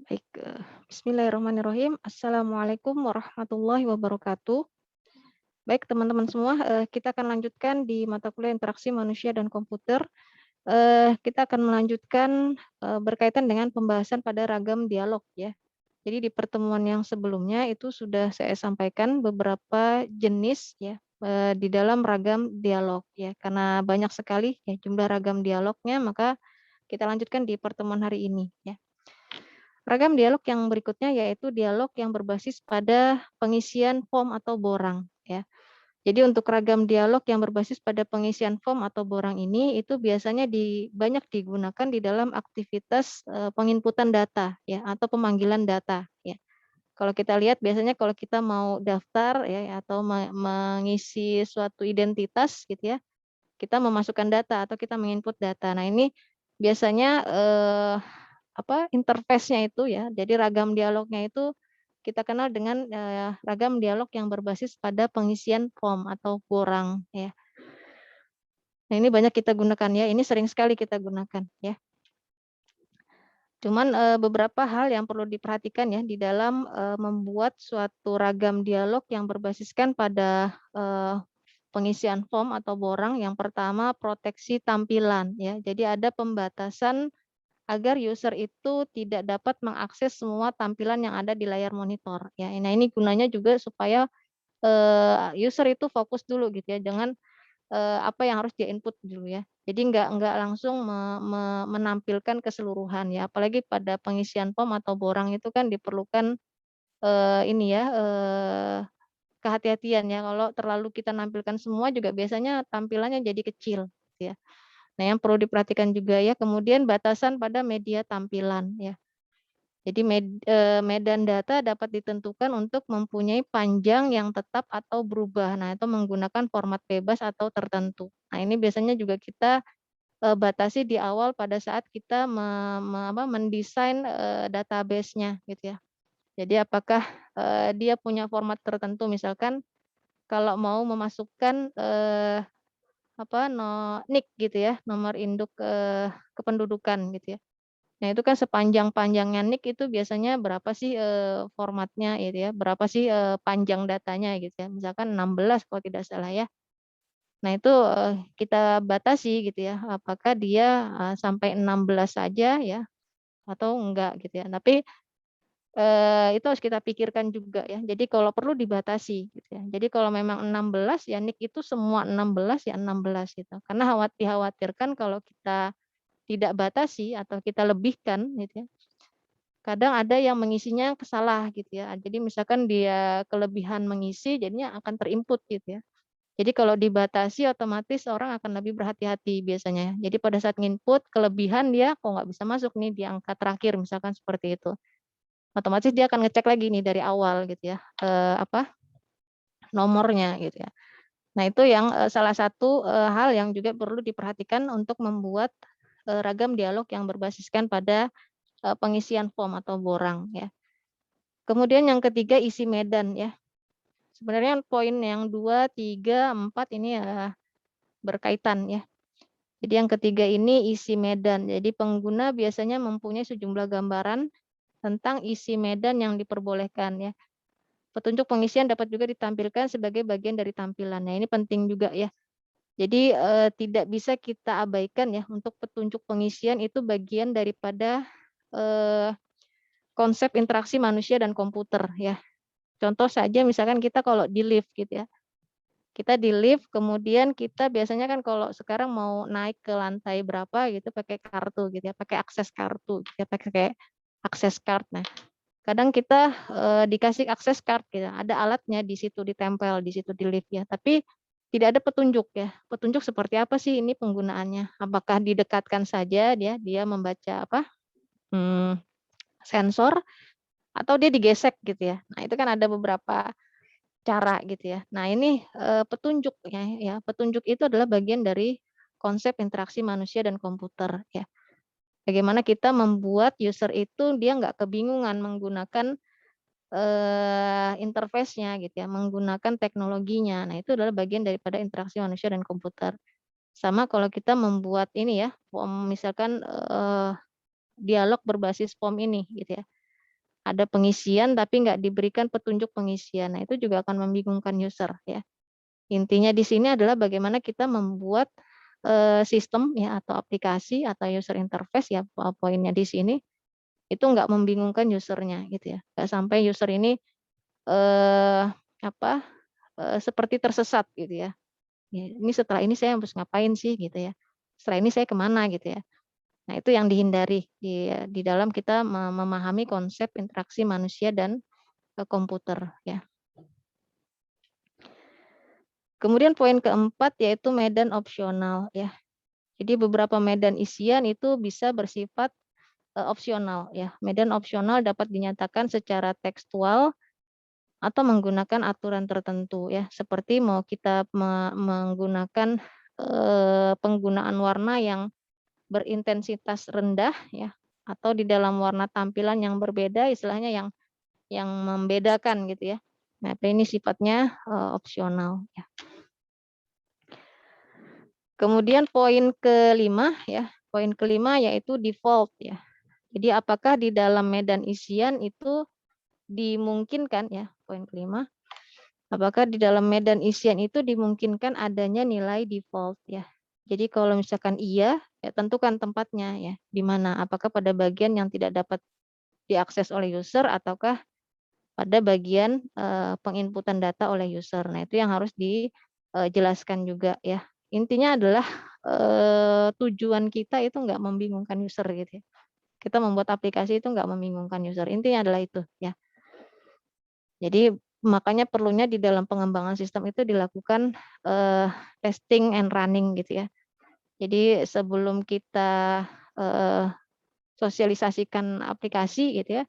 Baik, bismillahirrahmanirrahim. Assalamualaikum warahmatullahi wabarakatuh. Baik teman-teman semua, kita akan lanjutkan di mata kuliah interaksi manusia dan komputer. Kita akan melanjutkan, berkaitan dengan pembahasan pada ragam dialog ya. Jadi di pertemuan yang sebelumnya itu sudah saya sampaikan beberapa jenis ya, di dalam ragam dialog ya. Karena banyak sekali ya jumlah ragam dialognya, maka kita lanjutkan di pertemuan hari ini ya. Ragam dialog yang berikutnya yaitu dialog yang berbasis pada pengisian form atau borang ya. Jadi untuk ragam dialog yang berbasis pada pengisian form atau borang ini itu biasanya banyak digunakan di dalam aktivitas penginputan data ya atau pemanggilan data ya. Kalau kita lihat biasanya kalau kita mau daftar ya atau mengisi suatu identitas gitu ya, kita memasukkan data atau kita menginput data. Nah, ini biasanya interface-nya itu ya, jadi ragam dialognya itu kita kenal dengan ragam dialog yang berbasis pada pengisian form atau borang ya. Nah, ini banyak kita gunakan ya, ini sering sekali kita gunakan ya. Cuman beberapa hal yang perlu diperhatikan ya di dalam membuat suatu ragam dialog yang berbasiskan pada pengisian form atau borang. Yang pertama proteksi tampilan ya. Jadi ada pembatasan agar user itu tidak dapat mengakses semua tampilan yang ada di layar monitor ya. Nah, ini gunanya juga supaya user itu fokus dulu gitu ya, dengan apa yang harus dia input dulu ya. Jadi nggak langsung menampilkan keseluruhan ya, apalagi pada pengisian form atau borang itu kan diperlukan ini ya, kehati-hatian ya, kalau terlalu kita nampilkan semua juga biasanya tampilannya jadi kecil gitu ya. Nah, yang perlu diperhatikan juga ya, kemudian batasan pada media tampilan ya. Jadi medan data dapat ditentukan untuk mempunyai panjang yang tetap atau berubah. Nah, itu menggunakan format bebas atau tertentu. Nah, ini biasanya juga kita batasi di awal pada saat kita mendesain database-nya gitu ya. Jadi apakah dia punya format tertentu, misalkan kalau mau memasukkan NIK gitu ya, nomor induk kependudukan gitu ya. Nah, itu kan sepanjang-panjangnya NIK itu biasanya berapa sih formatnya gitu ya, berapa sih panjang datanya gitu ya, misalkan 16 kalau tidak salah ya. Nah, itu kita batasi gitu ya, apakah dia sampai 16 saja ya atau enggak gitu ya. Tapi itu harus kita pikirkan juga ya. Jadi kalau perlu dibatasi gitu ya. Jadi kalau memang 16 ya NIK itu semua 16 ya 16 gitu. Karena dikhawatirkan kalau kita tidak batasi atau kita lebihkan gitu ya, kadang ada yang mengisinya salah gitu ya. Jadi misalkan dia kelebihan mengisi jadinya akan ter-input gitu ya. Jadi kalau dibatasi otomatis orang akan lebih berhati-hati biasanya. Jadi pada saat nginput kelebihan dia kok nggak bisa masuk nih di angka terakhir misalkan seperti itu. Otomatis dia akan ngecek lagi nih dari awal gitu ya, nomornya gitu ya. Nah, itu yang salah satu hal yang juga perlu diperhatikan untuk membuat ragam dialog yang berbasiskan pada pengisian form atau borang ya. Kemudian yang ketiga isi medan ya. Sebenarnya poin yang 2, 3, 4 ini ya berkaitan ya. Jadi yang ketiga ini isi medan. Jadi pengguna biasanya mempunyai sejumlah gambaran tentang isi medan yang diperbolehkan ya. Petunjuk pengisian dapat juga ditampilkan sebagai bagian dari tampilan. Nah, ini penting juga ya. Jadi tidak bisa kita abaikan ya, untuk petunjuk pengisian itu bagian daripada eh, konsep interaksi manusia dan komputer ya. Contoh saja misalkan kita kalau di lift gitu ya. Kita di lift kemudian kita biasanya kan kalau sekarang mau naik ke lantai berapa gitu pakai kartu gitu ya, pakai akses kartu gitu ya, pakai akses card. Nah, kadang kita dikasih akses card gitu, ada alatnya di situ ditempel di situ di lift ya, tapi tidak ada petunjuk ya. Petunjuk seperti apa sih ini penggunaannya? Apakah didekatkan saja dia membaca sensor atau dia digesek gitu ya. Nah, itu kan ada beberapa cara gitu ya. Nah, ini petunjuknya ya, petunjuk itu adalah bagian dari konsep interaksi manusia dan komputer ya. Bagaimana kita membuat user itu dia nggak kebingungan menggunakan interface-nya gitu ya, menggunakan teknologinya. Nah, itu adalah bagian daripada interaksi manusia dan komputer. Sama kalau kita membuat ini ya, form misalkan dialog berbasis form ini gitu ya. ada pengisian tapi nggak diberikan petunjuk pengisian. Nah, itu juga akan membingungkan user ya. Intinya di sini adalah bagaimana kita membuat sistem ya atau aplikasi atau user interface ya, poinnya di sini itu nggak membingungkan usernya gitu ya. Nggak sampai user ini eh, apa seperti tersesat gitu ya. Ini setelah ini saya harus ngapain sih gitu ya. Setelah ini saya kemana gitu ya. Nah, itu yang dihindari di dalam kita memahami konsep interaksi manusia dan komputer ya. Kemudian poin keempat yaitu medan opsional ya. Jadi beberapa medan isian itu bisa bersifat opsional ya. Medan opsional dapat dinyatakan secara tekstual atau menggunakan aturan tertentu ya. Seperti mau kita menggunakan penggunaan warna yang berintensitas rendah ya, atau di dalam warna tampilan yang berbeda, istilahnya yang membedakan gitu ya. Nah, ini sifatnya opsional ya. Kemudian poin kelima ya, poin kelima yaitu default ya. Jadi apakah di dalam medan isian itu dimungkinkan ya, poin kelima. Apakah di dalam medan isian itu dimungkinkan adanya nilai default ya. Jadi kalau misalkan iya, ya tentukan tempatnya ya, di mana. Apakah pada bagian yang tidak dapat diakses oleh user ataukah pada bagian penginputan data oleh user. Nah, itu yang harus dijelaskan juga ya. Intinya adalah tujuan kita itu nggak membingungkan user gitu ya. Kita membuat aplikasi itu nggak membingungkan user. Intinya adalah itu ya. Jadi makanya perlunya di dalam pengembangan sistem itu dilakukan testing and running gitu ya. Jadi sebelum kita sosialisasikan aplikasi gitu ya,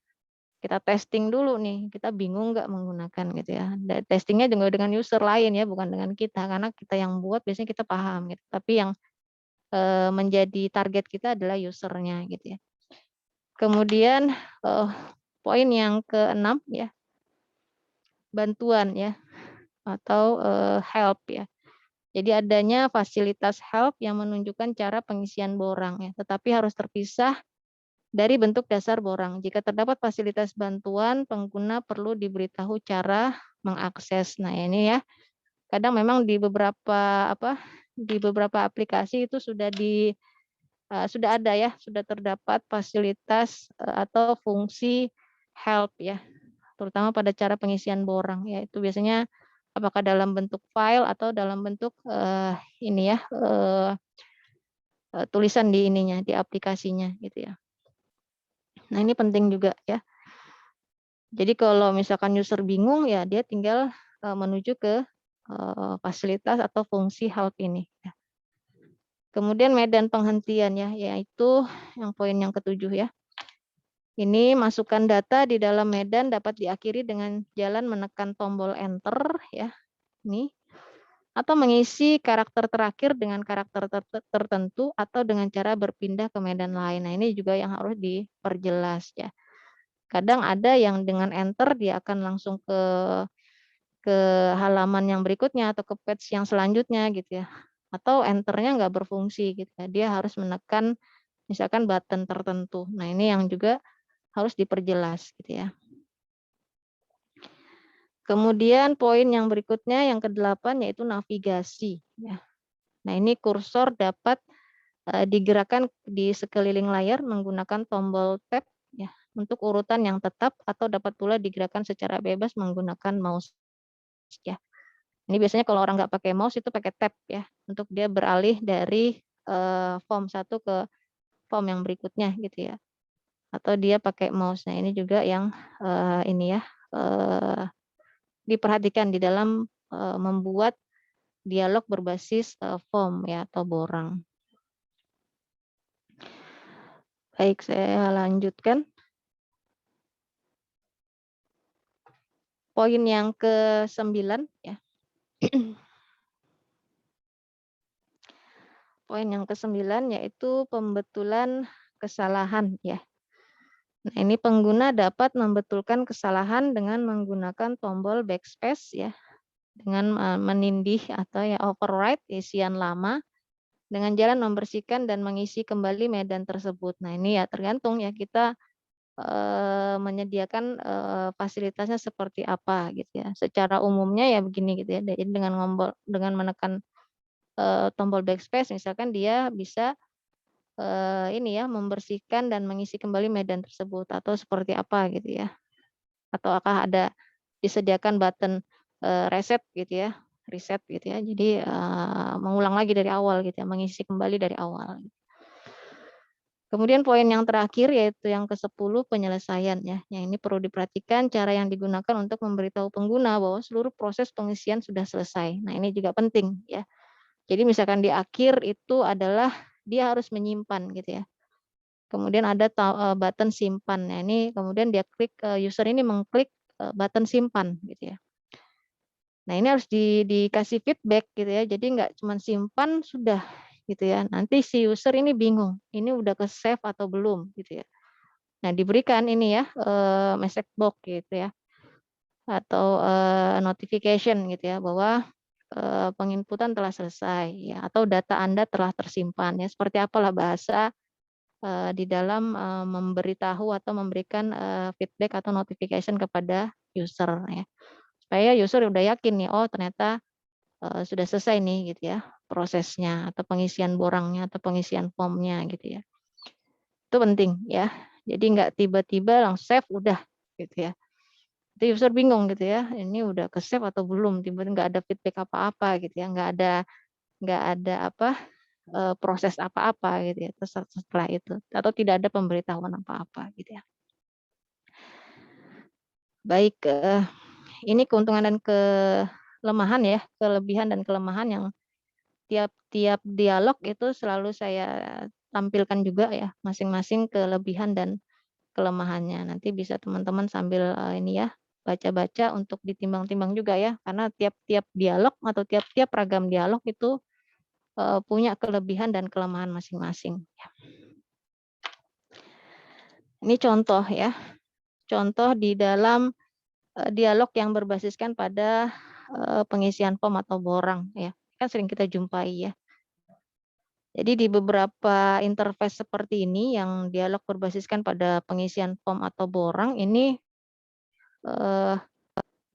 kita testing dulu nih, kita bingung nggak menggunakan gitu ya. Testingnya juga dengan user lain ya, bukan dengan kita, karena kita yang buat biasanya kita paham gitu. Tapi yang menjadi target kita adalah usernya gitu ya. Kemudian poin yang keenam ya, bantuan ya atau help ya. Jadi adanya fasilitas help yang menunjukkan cara pengisian borang ya, tetapi harus terpisah dari bentuk dasar borang. Jika terdapat fasilitas bantuan, pengguna perlu diberitahu cara mengakses. Nah, ini ya. Kadang memang di beberapa aplikasi itu sudah ada ya, sudah terdapat fasilitas atau fungsi help ya, terutama pada cara pengisian borang ya. Itu biasanya apakah dalam bentuk file atau dalam bentuk ini ya tulisan di ininya, di aplikasinya gitu ya. Nah, ini penting juga ya. Jadi kalau misalkan user bingung ya dia tinggal menuju ke fasilitas atau fungsi help ini ya. Kemudian medan penghentian ya, yaitu yang poin yang ketujuh ya. Ini masukkan data di dalam medan dapat diakhiri dengan jalan menekan tombol enter ya. Ini atau mengisi karakter terakhir dengan karakter tertentu atau dengan cara berpindah ke medan lain. Nah, ini juga yang harus diperjelas ya. Kadang ada yang dengan enter dia akan langsung ke halaman yang berikutnya atau ke page yang selanjutnya gitu ya. Atau enternya nggak berfungsi gitu ya. Dia harus menekan misalkan button tertentu. Nah, ini yang juga harus diperjelas gitu ya. Kemudian poin yang berikutnya yang ke-8 yaitu navigasi ya. Nah, ini kursor dapat digerakkan di sekeliling layar menggunakan tombol tab ya untuk urutan yang tetap atau dapat pula digerakkan secara bebas menggunakan mouse ya. Ini biasanya kalau orang nggak pakai mouse itu pakai tab ya untuk dia beralih dari form satu ke form yang berikutnya gitu ya. Atau dia pakai mouse. Nah, ini juga yang ini ya diperhatikan di dalam membuat dialog berbasis form ya atau borang. Baik, saya lanjutkan. Poin yang ke-9 ya. Poin yang ke-9 yaitu pembetulan kesalahan ya. Nah, ini pengguna dapat membetulkan kesalahan dengan menggunakan tombol backspace ya. Dengan menindih atau ya overwrite isian lama dengan jalan membersihkan dan mengisi kembali medan tersebut. Nah, ini ya tergantung ya kita menyediakan fasilitasnya seperti apa gitu ya. Secara umumnya ya begini gitu ya. Jadi dengan menekan tombol backspace misalkan dia bisa ini ya membersihkan dan mengisi kembali medan tersebut atau seperti apa gitu ya. Atau apakah ada disediakan button reset gitu ya, reset gitu ya. Jadi mengulang lagi dari awal gitu ya, mengisi kembali dari awal. Kemudian poin yang terakhir yaitu yang ke-10 penyelesaian ya. Yang ini perlu diperhatikan cara yang digunakan untuk memberitahu pengguna bahwa seluruh proses pengisian sudah selesai. Nah, ini juga penting ya. Jadi misalkan di akhir itu adalah dia harus menyimpan gitu ya. Kemudian ada button simpan. Nah, ini kemudian dia klik user ini mengklik button simpan gitu ya. Nah, ini harus dikasih feedback gitu ya. Jadi nggak cuma simpan sudah gitu ya. Nanti si user ini bingung, ini udah ke save atau belum gitu ya. Nah, diberikan ini ya message box gitu ya atau notification gitu ya bahwa penginputan telah selesai ya atau data Anda telah tersimpan ya. Seperti apalah bahasa di dalam memberitahu atau memberikan feedback atau notification kepada user ya. Supaya user udah yakin nih, oh ternyata sudah selesai nih gitu ya prosesnya atau pengisian borangnya atau pengisian formnya gitu ya. Itu penting ya. Jadi nggak tiba-tiba langsung save udah gitu ya. Nanti user bingung gitu ya, ini udah ke save atau belum, tiba-tiba nggak ada feedback apa-apa gitu ya, nggak ada apa proses apa-apa gitu ya setelah itu atau tidak ada pemberitahuan apa-apa gitu ya. Baik, ini keuntungan dan kelemahan ya, kelebihan dan kelemahan yang tiap-tiap dialog itu selalu saya tampilkan juga ya, masing-masing kelebihan dan kelemahannya. Nanti bisa teman-teman sambil ini ya, baca-baca untuk ditimbang-timbang juga ya, karena tiap-tiap dialog atau tiap-tiap ragam dialog itu punya kelebihan dan kelemahan masing-masing. Ini contoh ya, contoh di dalam dialog yang berbasiskan pada pengisian form atau borang ya, kan sering kita jumpai ya. Jadi di beberapa interface seperti ini yang dialog berbasiskan pada pengisian form atau borang ini eh,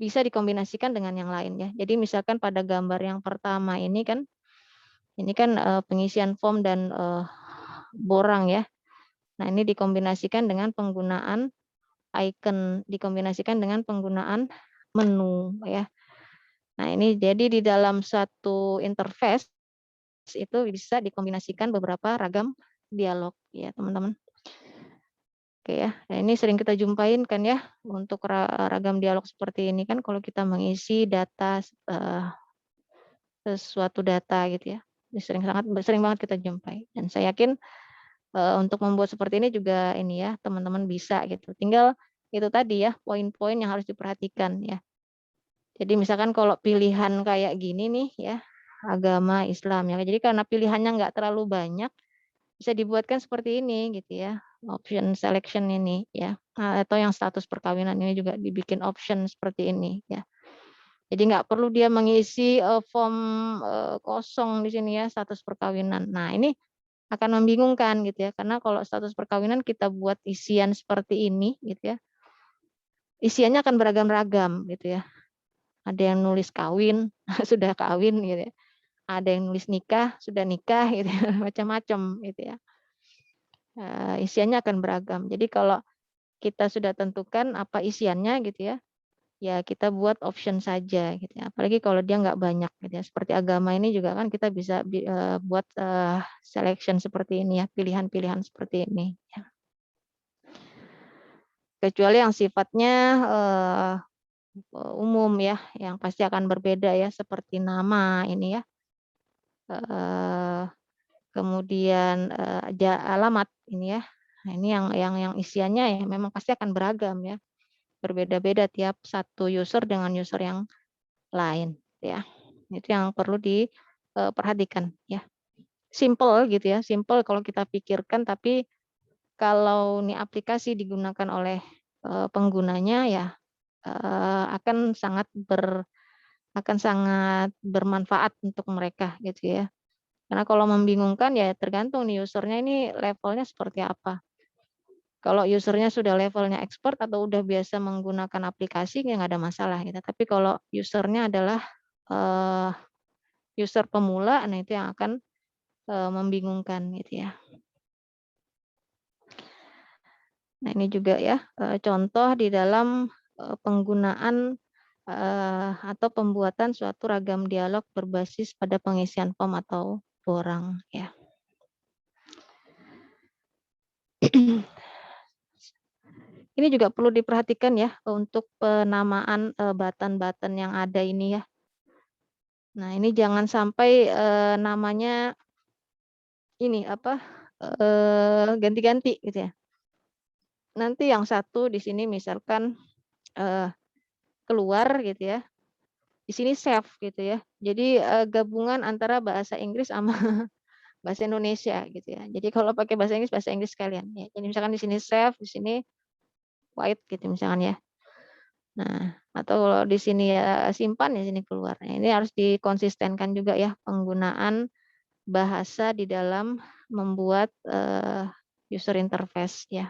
bisa dikombinasikan dengan yang lain ya. Jadi misalkan pada gambar yang pertama ini kan pengisian form dan borang ya. Nah, ini dikombinasikan dengan penggunaan icon, dikombinasikan dengan penggunaan menu ya. Nah, ini jadi di dalam satu interface itu bisa dikombinasikan beberapa ragam dialog ya, teman-teman. Oke ya. Nah, ini sering kita jumpain kan ya untuk ragam dialog seperti ini kan kalau kita mengisi data sesuatu data gitu ya. Ini sering banget kita jumpai. Dan saya yakin untuk membuat seperti ini juga ini ya teman-teman bisa gitu. Tinggal itu tadi ya poin-poin yang harus diperhatikan ya. Jadi misalkan kalau pilihan kayak gini nih ya agama Islam ya. Jadi karena pilihannya nggak terlalu banyak bisa dibuatkan seperti ini gitu ya. Option selection ini ya. Atau yang status perkawinan ini juga dibikin option seperti ini ya. Jadi nggak perlu dia mengisi form kosong di sini ya status perkawinan. Nah ini akan membingungkan gitu ya karena kalau status perkawinan kita buat isian seperti ini gitu ya, isiannya akan beragam-ragam gitu ya. Ada yang nulis kawin sudah kawin gitu ya. Ada yang nulis nikah sudah nikah gitu ya. Macam-macam gitu ya. Isiannya akan beragam. Jadi kalau kita sudah tentukan apa isiannya gitu ya, ya kita buat option saja gitu ya. Apalagi kalau dia nggak banyak gitu ya. Seperti agama ini juga kan kita bisa buat selection seperti ini ya, pilihan-pilihan seperti ini ya. Kecuali yang sifatnya umum ya, yang pasti akan berbeda ya seperti nama ini ya. Kemudian alamat ini ya. Nah, ini yang isiannya ya memang pasti akan beragam ya. Berbeda-beda tiap satu user dengan user yang lain ya. Itu yang perlu diperhatikan ya. Simple gitu ya, simple kalau kita pikirkan tapi kalau ini aplikasi digunakan oleh penggunanya ya akan sangat bermanfaat untuk mereka gitu ya. Karena kalau membingungkan ya tergantung nih usernya ini levelnya seperti apa. Kalau usernya sudah levelnya expert atau udah biasa menggunakan aplikasi ya nggak ada masalah gitu. Tapi kalau usernya adalah eh, user pemula, nah itu yang akan membingungkan gitu ya. Nah ini juga ya contoh di dalam penggunaan atau pembuatan suatu ragam dialog berbasis pada pengisian form atau borang ya. Ini juga perlu diperhatikan ya untuk penamaan button-button yang ada ini ya. Nah ini jangan sampai namanya ini apa ganti-ganti gitu ya. Nanti yang satu di sini misalkan eh, keluar gitu ya, di sini save gitu ya. Jadi gabungan antara bahasa Inggris sama bahasa Indonesia gitu ya. Jadi kalau pakai bahasa Inggris sekalian ya. Jadi misalkan di sini save, di sini white gitu misalkan ya. Nah, atau kalau di sini ya simpan di sini keluar. Nah, ini harus dikonsistenkan juga ya penggunaan bahasa di dalam membuat user interface ya.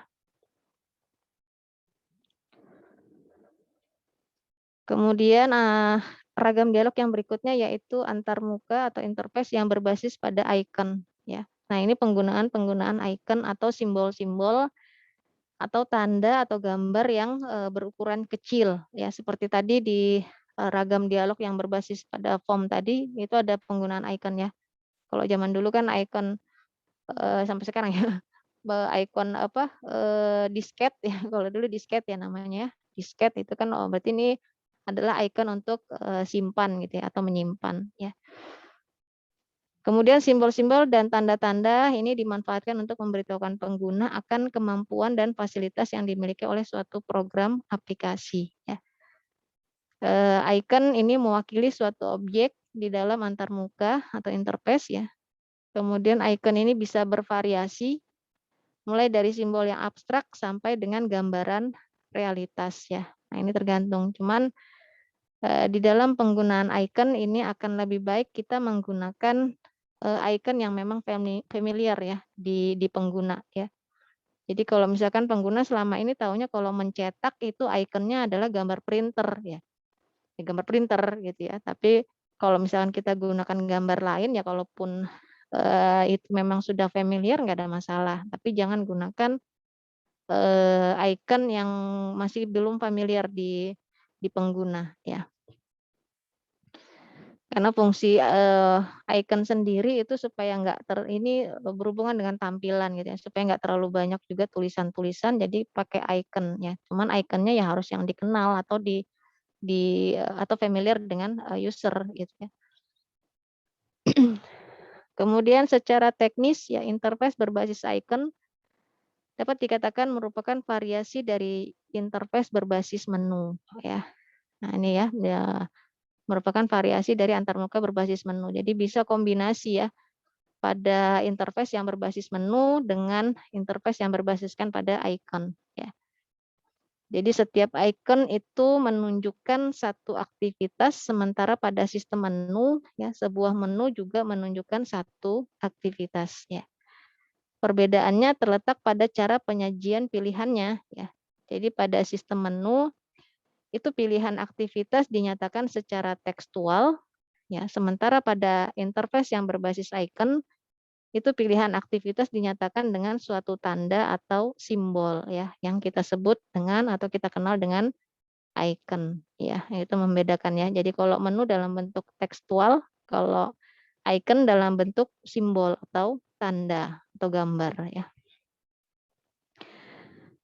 Kemudian ragam dialog yang berikutnya yaitu antarmuka atau interface yang berbasis pada icon ya. Nah, ini penggunaan icon atau simbol-simbol atau tanda atau gambar yang berukuran kecil ya, seperti tadi di ragam dialog yang berbasis pada form tadi itu ada penggunaan icon ya. Kalau zaman dulu kan icon sampai sekarang ya icon apa disket ya, kalau dulu disket ya namanya ya. Disket itu kan berarti ini adalah icon untuk simpan gitu ya atau menyimpan ya. Kemudian simbol-simbol dan tanda-tanda ini dimanfaatkan untuk memberitahukan pengguna akan kemampuan dan fasilitas yang dimiliki oleh suatu program aplikasi ya. Icon ini mewakili suatu objek di dalam antarmuka atau interface ya. Kemudian icon ini bisa bervariasi mulai dari simbol yang abstrak sampai dengan gambaran realitas ya. Nah, ini tergantung. Cuman di dalam penggunaan icon ini akan lebih baik kita menggunakan icon yang memang familiar ya di pengguna ya. Jadi kalau misalkan pengguna selama ini tahunya kalau mencetak itu ikonnya adalah gambar printer ya. Ya, gambar printer gitu ya. Tapi kalau misalkan kita gunakan gambar lain ya kalaupun itu memang sudah familiar nggak ada masalah. Tapi jangan gunakan icon yang masih belum familiar di pengguna ya. Karena fungsi icon sendiri itu supaya nggak ini berhubungan dengan tampilan gitu ya, supaya nggak terlalu banyak juga tulisan-tulisan, jadi pakai icon ya. Cuman iconnya ya harus yang dikenal atau atau familiar dengan user gitu ya. Kemudian secara teknis ya interface berbasis icon dapat dikatakan merupakan variasi dari interface berbasis menu ya. Nah ini ya, merupakan variasi dari antarmuka berbasis menu. Jadi bisa kombinasi ya pada interface yang berbasis menu dengan interface yang berbasiskan pada icon ya. Jadi setiap icon itu menunjukkan satu aktivitas, sementara pada sistem menu ya sebuah menu juga menunjukkan satu aktivitas ya. Perbedaannya terletak pada cara penyajian pilihannya ya. Jadi pada sistem menu itu pilihan aktivitas dinyatakan secara tekstual ya, sementara pada interface yang berbasis icon itu pilihan aktivitas dinyatakan dengan suatu tanda atau simbol ya yang kita sebut dengan atau kita kenal dengan icon ya. Itu membedakannya. Jadi kalau menu dalam bentuk tekstual, kalau icon dalam bentuk simbol atau tanda atau gambar ya.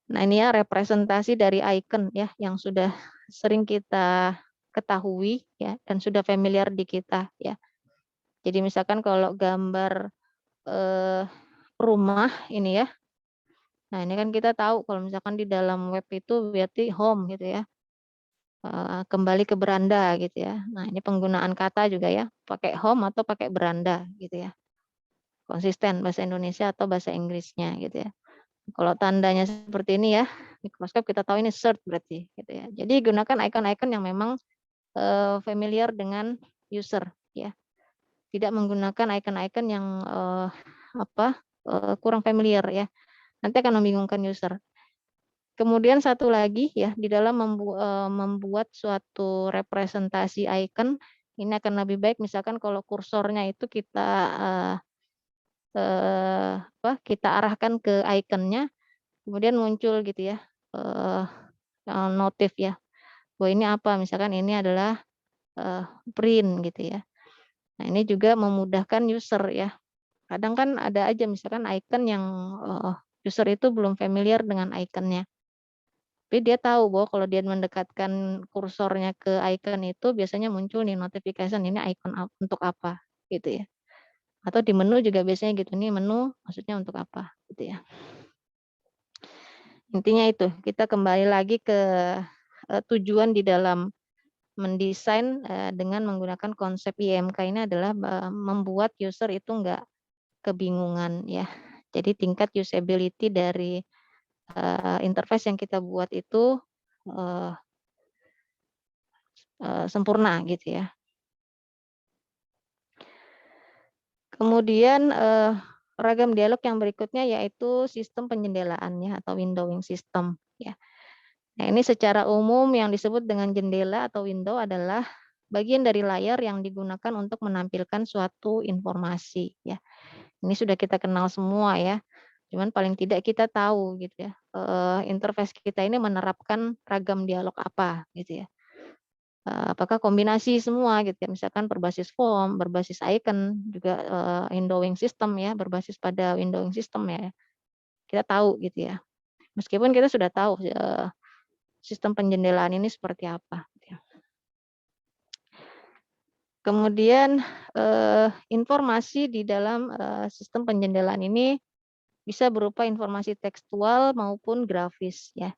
Nah, ini ya representasi dari icon ya yang sudah sering kita ketahui ya dan sudah familiar di kita ya. Jadi misalkan kalau gambar rumah ini ya. Nah, ini kan kita tahu kalau misalkan di dalam web itu berarti home gitu ya. Kembali ke beranda gitu ya. Nah, ini penggunaan kata juga ya, pakai home atau pakai beranda gitu ya. Konsisten bahasa Indonesia atau bahasa Inggrisnya gitu ya. Kalau tandanya seperti ini ya, mikroskop kita tahu ini search berarti gitu ya. Jadi gunakan icon-icon yang memang familiar dengan user ya. Tidak menggunakan icon-icon yang kurang familiar ya. Nanti akan membingungkan user. Kemudian satu lagi ya, di dalam membuat suatu representasi icon, ini akan lebih baik misalkan kalau kursornya itu kita, kita arahkan ke ikonnya, kemudian muncul gitu ya, eee notif ya, bahwa ini apa, misalkan ini adalah, eee, print gitu ya. Nah, ini juga memudahkan user ya. Kadang kan ada aja misalkan icon yang, user itu belum familiar dengan ikonnya. Tapi dia tahu bahwa kalau dia mendekatkan kursornya ke icon itu biasanya muncul nih notification ini icon untuk apa, gitu ya. Atau di menu juga biasanya gitu, nih menu maksudnya untuk apa, gitu ya. Intinya itu, kita kembali lagi ke, tujuan di dalam mendesain, dengan menggunakan konsep IMK ini adalah membuat user itu enggak kebingungan ya. Jadi tingkat usability dari, interface yang kita buat itu, eee sempurna gitu ya. Kemudian, ragam dialog yang berikutnya yaitu sistem penjendelaan ya atau windowing system ya. Nah, ini secara umum yang disebut dengan jendela atau window adalah bagian dari layar yang digunakan untuk menampilkan suatu informasi ya. Ini sudah kita kenal semua ya. Cuman paling tidak kita tahu gitu ya, interface kita ini menerapkan ragam dialog apa gitu ya. Apakah kombinasi semua gitu ya, misalkan berbasis form, berbasis icon, juga, windowing system ya, berbasis pada windowing system ya, kita tahu gitu ya. Meskipun kita sudah tahu, sistem penjendelaan ini seperti apa gitu ya. Kemudian, informasi di dalam, sistem penjendelaan ini bisa berupa informasi tekstual maupun grafis ya.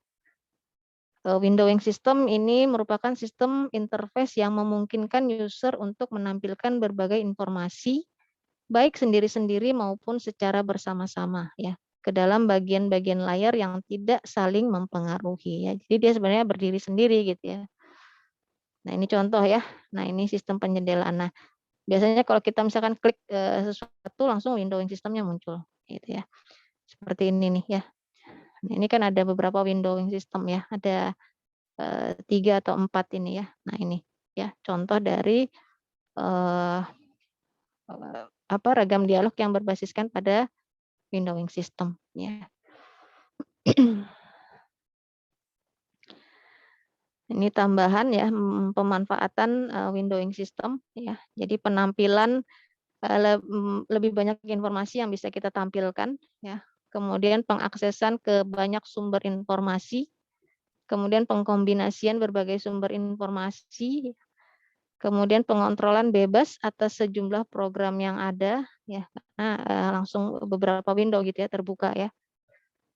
Windowing system ini merupakan sistem interface yang memungkinkan user untuk menampilkan berbagai informasi, baik sendiri-sendiri maupun secara bersama-sama ya, ke dalam bagian-bagian layar yang tidak saling mempengaruhi ya. Jadi dia sebenarnya berdiri sendiri gitu ya. Nah, ini contoh ya. Nah, ini sistem penjendelaan. Nah, biasanya kalau kita misalkan klik, sesuatu langsung windowing system-nya muncul gitu ya. Seperti ini nih ya. Nah, ini kan ada beberapa windowing system ya, ada 3 atau 4 ini ya. Nah, ini ya contoh dari, eee ragam dialog yang berbasiskan pada windowing system ya. Ini tambahan ya, pemanfaatan, windowing system ya. Jadi penampilan, lebih banyak informasi yang bisa kita tampilkan ya. Kemudian pengaksesan ke banyak sumber informasi, kemudian pengkombinasian berbagai sumber informasi, kemudian pengontrolan bebas atas sejumlah program yang ada ya, karena, langsung beberapa window gitu ya terbuka ya.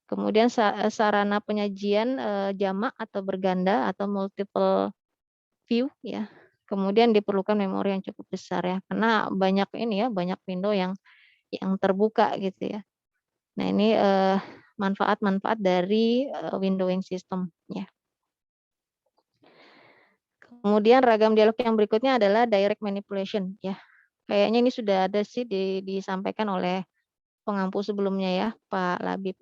Kemudian sarana penyajian, jamak atau berganda atau multiple view ya. Kemudian diperlukan memori yang cukup besar ya, karena banyak ini ya, banyak window yang terbuka gitu ya. Nah, ini, manfaat-manfaat dari, windowing system ya. Kemudian ragam dialog yang berikutnya adalah direct manipulation ya. Kayaknya ini sudah ada sih disampaikan oleh pengampu sebelumnya ya, Pak Labib.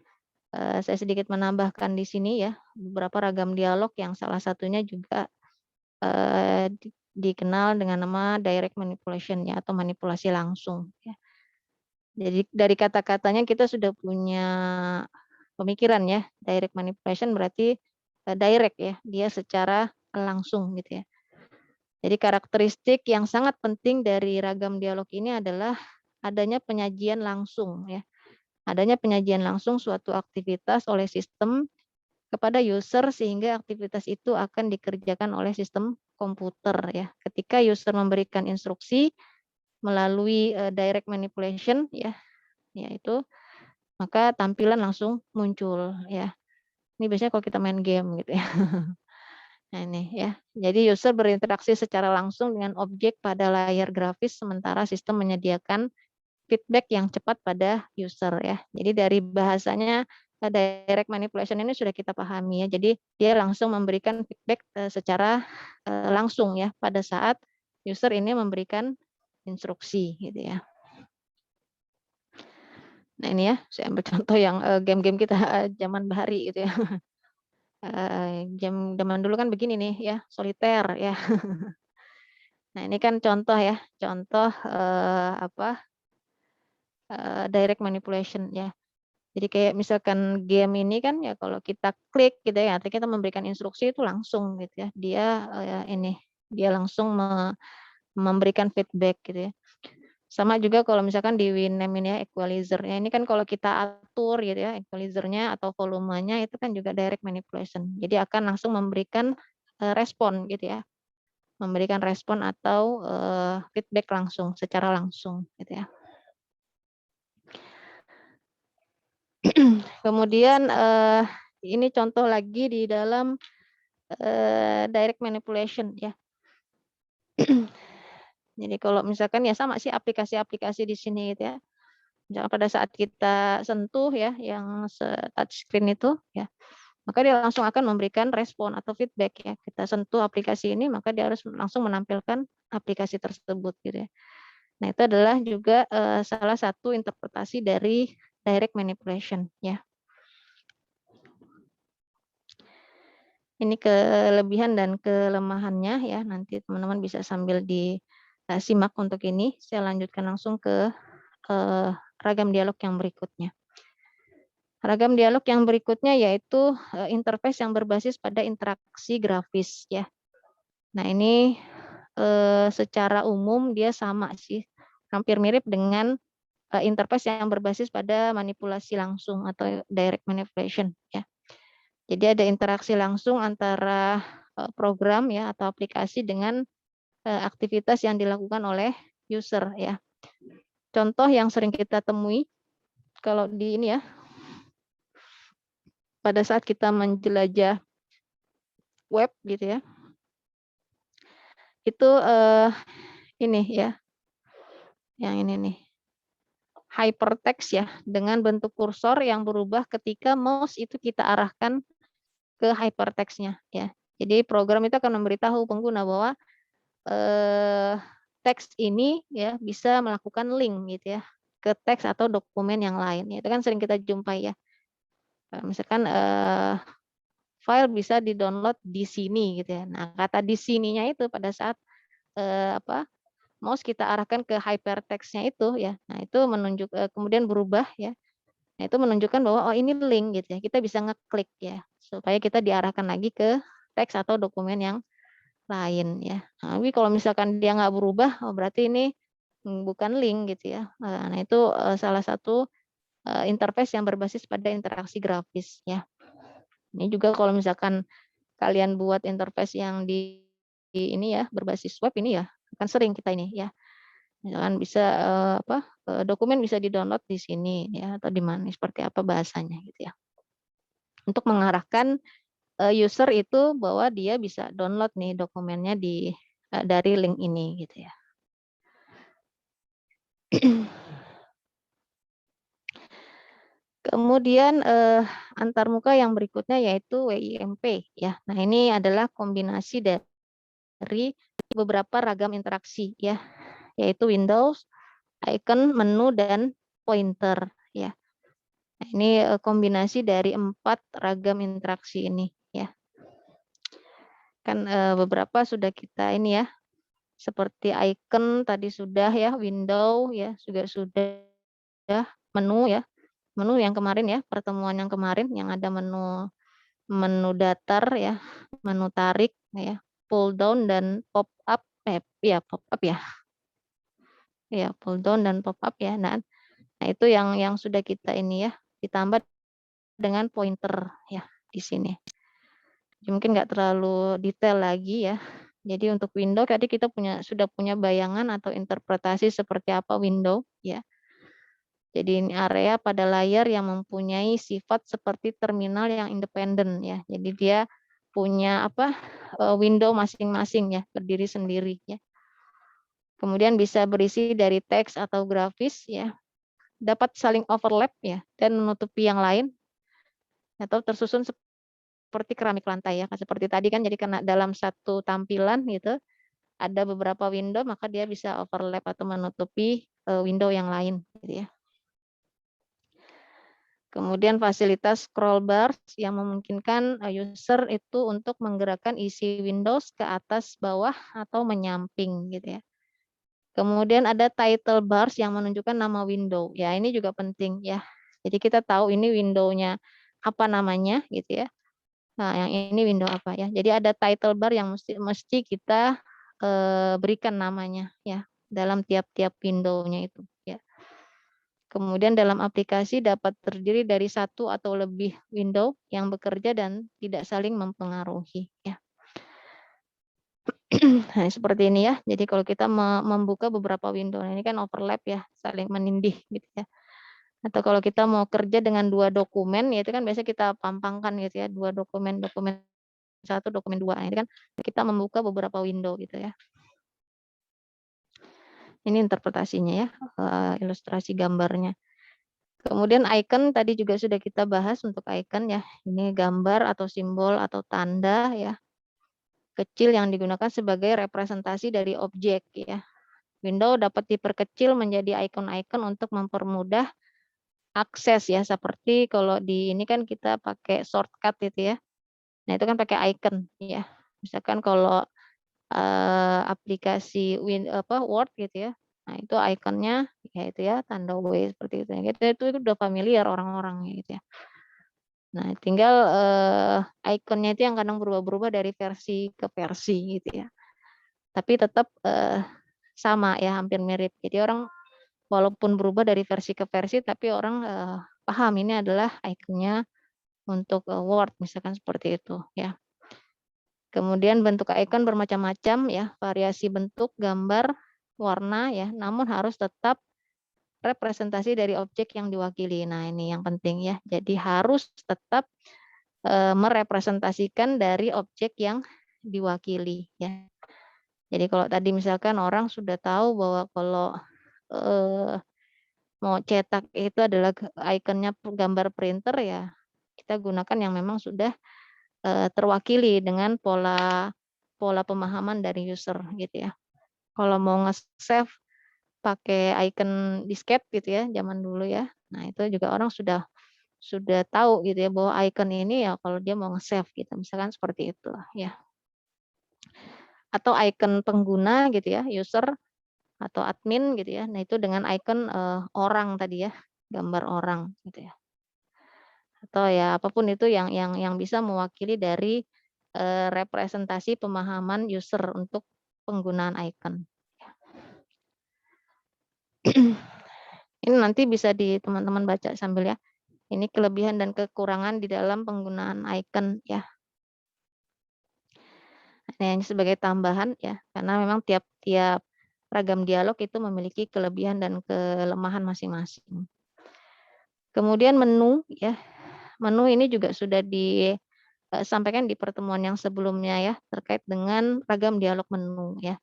Saya sedikit menambahkan di sini ya, beberapa ragam dialog yang salah satunya juga, dikenal dengan nama direct manipulation ya, atau manipulasi langsung ya. Jadi dari kata-katanya kita sudah punya pemikiran ya, direct manipulation berarti, direct ya, dia secara langsung gitu ya. Jadi karakteristik yang sangat penting dari ragam dialog ini adalah adanya penyajian langsung ya. Adanya penyajian langsung suatu aktivitas oleh sistem kepada user sehingga aktivitas itu akan dikerjakan oleh sistem komputer ya. Ketika user memberikan instruksi melalui, direct manipulation ya, yaitu maka tampilan langsung muncul ya. Ini biasanya kalau kita main game gitu ya. Nah, ini ya. Jadi user berinteraksi secara langsung dengan objek pada layar grafis sementara sistem menyediakan feedback yang cepat pada user ya. Jadi dari bahasanya, direct manipulation ini sudah kita pahami ya. Jadi dia langsung memberikan feedback, secara, langsung ya pada saat user ini memberikan instruksi gitu ya. Nah, ini ya saya ambil contoh yang, game-game kita, zaman bahari gitu ya. Zaman dulu kan begini nih ya, soliter ya. Nah, ini kan contoh ya, contoh direct manipulation ya. Jadi kayak misalkan game ini kan ya kalau kita klik gitu ya, artinya kita memberikan instruksi itu langsung gitu ya. Dia langsung memberikan feedback gitu ya. Sama juga kalau misalkan di Winamp ini ya, equalizer ya, ini kan kalau kita atur gitu ya, equalizer-nya atau volumenya itu kan juga direct manipulation. Jadi akan langsung memberikan respon gitu ya, memberikan respon atau feedback langsung, secara langsung gitu ya. Kemudian ini contoh lagi di dalam direct manipulation ya. Jadi kalau misalkan ya sama sih aplikasi-aplikasi di sini gitu ya. Misalkan pada saat kita sentuh ya yang touchscreen itu ya, maka dia langsung akan memberikan respon atau feedback ya. Kita sentuh aplikasi ini maka dia harus langsung menampilkan aplikasi tersebut gitu ya. Nah, itu adalah juga salah satu interpretasi dari direct manipulation ya. Ini kelebihan dan kelemahannya ya, nanti teman-teman bisa sambil disimak untuk ini. Saya lanjutkan langsung ke ragam dialog yang berikutnya. Ragam dialog yang berikutnya yaitu interface yang berbasis pada interaksi grafis ya. Nah, ini secara umum dia sama sih, hampir mirip dengan interface yang berbasis pada manipulasi langsung atau direct manipulation ya. Jadi ada interaksi langsung antara program ya atau aplikasi dengan aktivitas yang dilakukan oleh user ya. Contoh yang sering kita temui kalau di ini ya, pada saat kita menjelajah web gitu ya, itu ini ya, yang ini nih, hypertext ya, dengan bentuk kursor yang berubah ketika mouse itu kita arahkan ke hypertext-nya ya. Jadi program itu akan memberitahu pengguna bahwa teks ini ya bisa melakukan link gitu ya ke teks atau dokumen yang lain. Itu kan sering kita jumpai ya. Misalkan file bisa di-download di sini gitu ya. Nah, kata di sininya itu pada saat mouse kita arahkan ke hypertext-nya itu ya. Nah, itu kemudian berubah ya. Nah, itu menunjukkan bahwa oh ini link gitu ya. Kita bisa ngeklik ya supaya kita diarahkan lagi ke teks atau dokumen yang lain ya. Nah, tapi kalau misalkan dia nggak berubah, oh berarti ini bukan link gitu ya. Nah, itu salah satu interface yang berbasis pada interaksi grafis ya. Ini juga kalau misalkan kalian buat interface yang ini ya berbasis web ini ya akan sering kita ini ya. Misalkan bisa dokumen bisa di-download di sini ya atau di mana seperti apa bahasanya gitu ya. Untuk mengarahkan user itu bahwa dia bisa download nih dokumennya dari link ini gitu ya. Kemudian antarmuka yang berikutnya yaitu WIMP ya. Nah, ini adalah kombinasi dari beberapa ragam interaksi ya, yaitu Windows, icon, menu dan pointer ya. Nah, ini kombinasi dari 4 ragam interaksi ini ya. Kan beberapa sudah kita ini ya, seperti icon tadi sudah ya, window ya juga sudah, menu ya. Menu yang kemarin ya, pertemuan yang kemarin yang ada menu menu datar ya, menu tarik ya, pull down dan pop up ya pop up ya. Ya, pull down dan pop up ya. Nah, itu yang sudah kita ini ya, ditambah dengan pointer ya di sini. Mungkin nggak terlalu detail lagi ya. Jadi untuk window tadi kita sudah punya bayangan atau interpretasi seperti apa window ya. Jadi ini area pada layar yang mempunyai sifat seperti terminal yang independen ya. Jadi dia punya window masing-masing ya, berdiri sendiri ya. Kemudian bisa berisi dari teks atau grafis ya. Dapat saling overlap ya dan menutupi yang lain atau tersusun seperti keramik lantai ya. Seperti tadi kan jadi karena dalam satu tampilan gitu ada beberapa window maka dia bisa overlap atau menutupi window yang lain gitu ya. Kemudian fasilitas scroll bar yang memungkinkan user itu untuk menggerakkan isi Windows ke atas, bawah, atau menyamping gitu ya. Kemudian ada title bars yang menunjukkan nama window. Ya, ini juga penting ya. Jadi kita tahu ini window-nya apa namanya gitu ya. Nah, yang ini window apa ya. Jadi ada title bar yang mesti kita berikan namanya ya dalam tiap-tiap window-nya itu ya. Kemudian dalam aplikasi dapat terdiri dari satu atau lebih window yang bekerja dan tidak saling mempengaruhi ya. Nah, seperti ini ya. Jadi kalau kita membuka beberapa window, ini kan overlap ya, saling menindih gitu ya. Atau kalau kita mau kerja dengan dua dokumen, ya itu kan biasa kita pampangkan gitu ya, dua dokumen, dokumen satu, dokumen dua. Ini kan kita membuka beberapa window gitu ya. Ini interpretasinya ya, ilustrasi gambarnya. Kemudian icon tadi juga sudah kita bahas untuk icon ya. Ini gambar atau simbol atau tanda ya kecil yang digunakan sebagai representasi dari objek ya. Window dapat diperkecil menjadi icon-icon untuk mempermudah akses ya. Seperti kalau di ini kan kita pakai shortcut itu ya. Nah, itu kan pakai icon ya. Misalkan kalau aplikasi Word gitu ya. Nah, itu ikonnya ya itu ya tanda W seperti itu. Itu udah familiar orang-orang gitu ya. Nah, tinggal ikonnya itu yang kadang berubah-berubah dari versi ke versi gitu ya. Tapi tetap sama ya, hampir mirip. Jadi orang walaupun berubah dari versi ke versi, tapi orang paham ini adalah ikonnya untuk Word, misalkan seperti itu ya. Kemudian bentuk icon bermacam-macam ya, variasi bentuk, gambar, warna ya, namun harus tetap representasi dari objek yang diwakili. Nah, ini yang penting ya. Jadi harus tetap merepresentasikan dari objek yang diwakili ya. Jadi kalau tadi misalkan orang sudah tahu bahwa kalau eh, mau cetak itu adalah ikonnya gambar printer ya, kita gunakan yang memang sudah terwakili dengan pola pola pemahaman dari user gitu ya. Kalau mau nge-save pakai icon disket gitu ya, zaman dulu ya. Nah, itu juga orang sudah tahu gitu ya bahwa icon ini ya kalau dia mau nge-save gitu, misalkan seperti itu ya. Atau icon pengguna gitu ya, user atau admin gitu ya. Nah, itu dengan icon orang tadi ya, gambar orang gitu ya. Atau ya apapun itu yang bisa mewakili dari representasi pemahaman user untuk penggunaan icon. Ini nanti bisa di teman-teman baca sambil ya. Ini kelebihan dan kekurangan di dalam penggunaan icon ya. Nah, ini sebagai tambahan ya, karena memang tiap-tiap ragam dialog itu memiliki kelebihan dan kelemahan masing-masing. Kemudian menu ya. Menu ini juga sudah disampaikan di pertemuan yang sebelumnya ya, terkait dengan ragam dialog menu ya.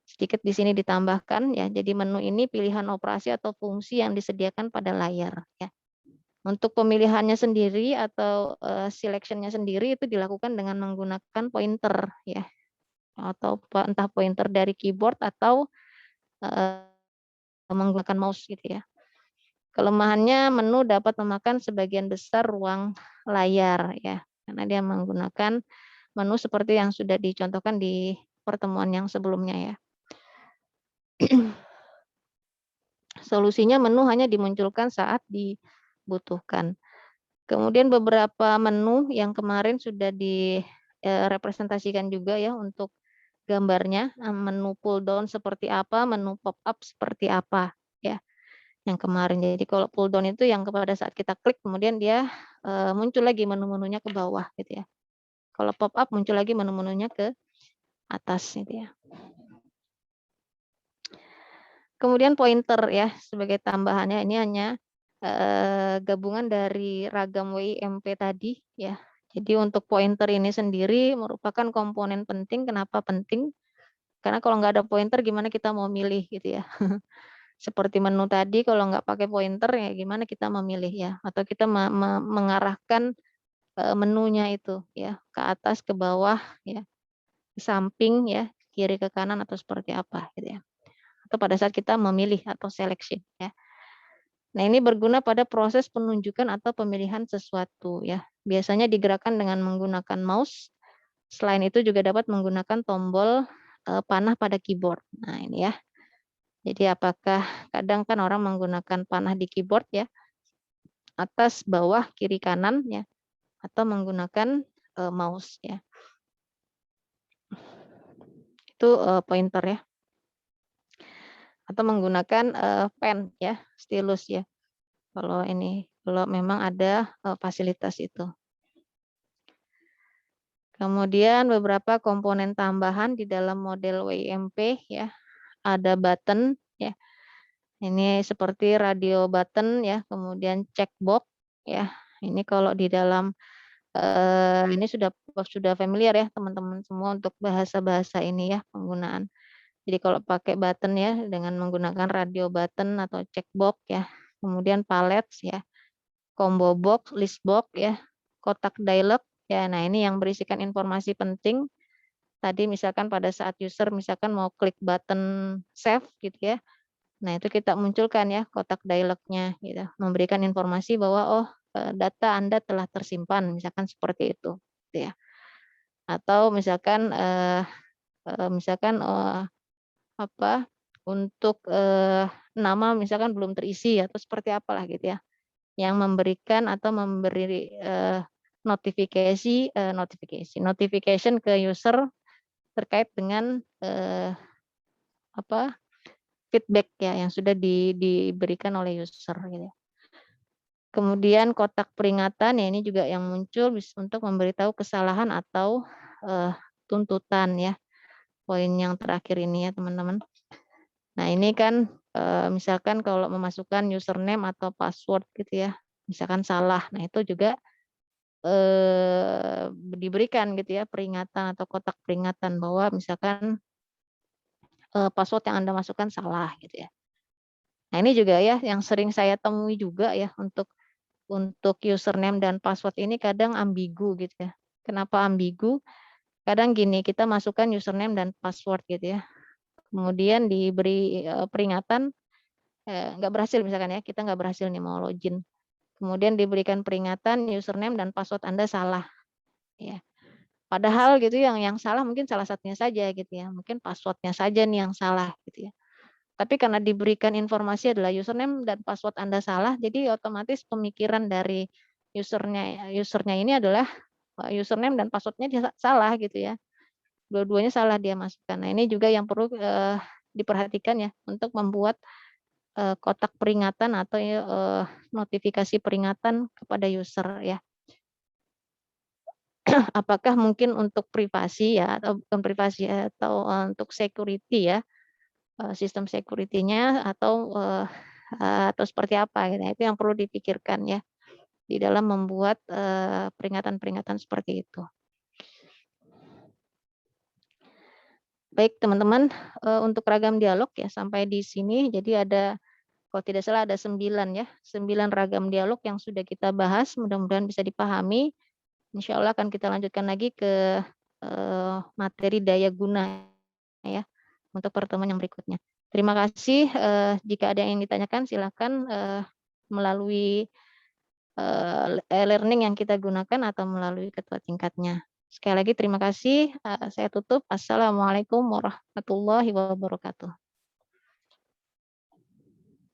Sedikit di sini ditambahkan ya. Jadi menu ini pilihan operasi atau fungsi yang disediakan pada layar ya. Untuk pemilihannya sendiri atau selection-nya sendiri itu dilakukan dengan menggunakan pointer ya. Atau entah pointer dari keyboard atau menggunakan mouse gitu ya. Kelemahannya menu dapat memakan sebagian besar ruang layar ya. Karena dia menggunakan menu seperti yang sudah dicontohkan di pertemuan yang sebelumnya ya. Solusinya menu hanya dimunculkan saat dibutuhkan. Kemudian beberapa menu yang kemarin sudah direpresentasikan juga ya untuk gambarnya, menu pull down seperti apa, menu pop up seperti apa ya. Yang kemarin. Jadi kalau pull down itu yang pada saat kita klik kemudian dia muncul lagi menu-menunya ke bawah gitu ya. Kalau pop up muncul lagi menu-menunya ke atas gitu ya. Kemudian pointer ya sebagai tambahannya ini hanya gabungan dari ragam WIMP tadi ya. Jadi untuk pointer ini sendiri merupakan komponen penting. Kenapa penting? Karena kalau nggak ada pointer gimana kita mau milih gitu ya. Seperti menu tadi kalau nggak pakai pointer ya gimana kita memilih ya. Atau kita mengarahkan menunya itu ya ke atas ke bawah ya, ke samping ya, kiri ke kanan atau seperti apa gitu ya. Atau pada saat kita memilih atau selection ya. Nah, ini berguna pada proses penunjukan atau pemilihan sesuatu ya. Biasanya digerakkan dengan menggunakan mouse. Selain itu juga dapat menggunakan tombol panah pada keyboard. Nah, ini ya. Jadi apakah kadang kan orang menggunakan panah di keyboard ya, atas, bawah, kiri, kanan ya, atau menggunakan mouse ya. Itu pointer ya. Atau menggunakan pen ya, stylus ya. Kalau ini, kalau memang ada fasilitas itu. Kemudian beberapa komponen tambahan di dalam model WIMP ya. Ada button ya. Ini seperti radio button ya, kemudian checkbox ya. Ini kalau di dalam ini sudah familiar ya teman-teman semua untuk bahasa-bahasa ini ya penggunaan. Jadi kalau pakai button ya dengan menggunakan radio button atau checkbox ya. Kemudian pallets ya, combo box, list box ya, kotak dialog ya. Nah, ini yang berisikan informasi penting. Tadi misalkan pada saat user misalkan mau klik button save gitu ya. Nah, itu kita munculkan ya kotak dialognya gitu. Memberikan informasi bahwa oh data Anda telah tersimpan misalkan seperti itu gitu ya. Atau misalkan misalkan apa untuk nama misalkan belum terisi atau seperti apalah gitu ya. Yang memberikan atau memberi notification ke user terkait dengan feedback ya yang sudah diberikan oleh user gitu. Kemudian kotak peringatan ya ini juga yang muncul untuk memberitahu kesalahan atau tuntutan ya. Poin yang terakhir ini ya teman-teman. Nah, ini kan misalkan kalau memasukkan username atau password gitu ya, misalkan salah. Nah, itu juga diberikan gitu ya peringatan atau kotak peringatan bahwa misalkan password yang Anda masukkan salah gitu ya. Nah, ini juga ya yang sering saya temui juga ya untuk username dan password ini kadang ambigu gitu ya. Kenapa ambigu? Kadang gini, kita masukkan username dan password gitu ya. Kemudian diberi peringatan nggak berhasil misalkan ya, kita nggak berhasil nih mau login. Kemudian diberikan peringatan username dan password Anda salah ya. Padahal gitu yang salah mungkin salah satunya saja gitu ya. Mungkin passwordnya saja nih yang salah gitu ya. Tapi karena diberikan informasi adalah username dan password Anda salah, jadi otomatis pemikiran dari usernya ini adalah username dan passwordnya salah gitu ya. Dua-duanya salah dia masukkan. Nah, ini juga yang perlu diperhatikan ya untuk membuat kotak peringatan atau notifikasi peringatan kepada user ya. Apakah mungkin untuk privasi ya atau bukan privasi atau untuk security ya, sistem security-nya atau seperti apa gitu. Nah, itu yang perlu dipikirkan ya di dalam membuat peringatan-peringatan seperti itu. Baik teman-teman, untuk ragam dialog ya sampai di sini. Jadi ada kalau tidak salah ada 9 ya, 9 ragam dialog yang sudah kita bahas. Mudah-mudahan bisa dipahami. Insya Allah akan kita lanjutkan lagi ke materi daya guna ya untuk pertemuan yang berikutnya. Terima kasih. Jika ada yang ingin ditanyakan silakan melalui learning yang kita gunakan atau melalui ketua tingkatnya. Sekali lagi terima kasih. Saya tutup. Assalamualaikum warahmatullahi wabarakatuh.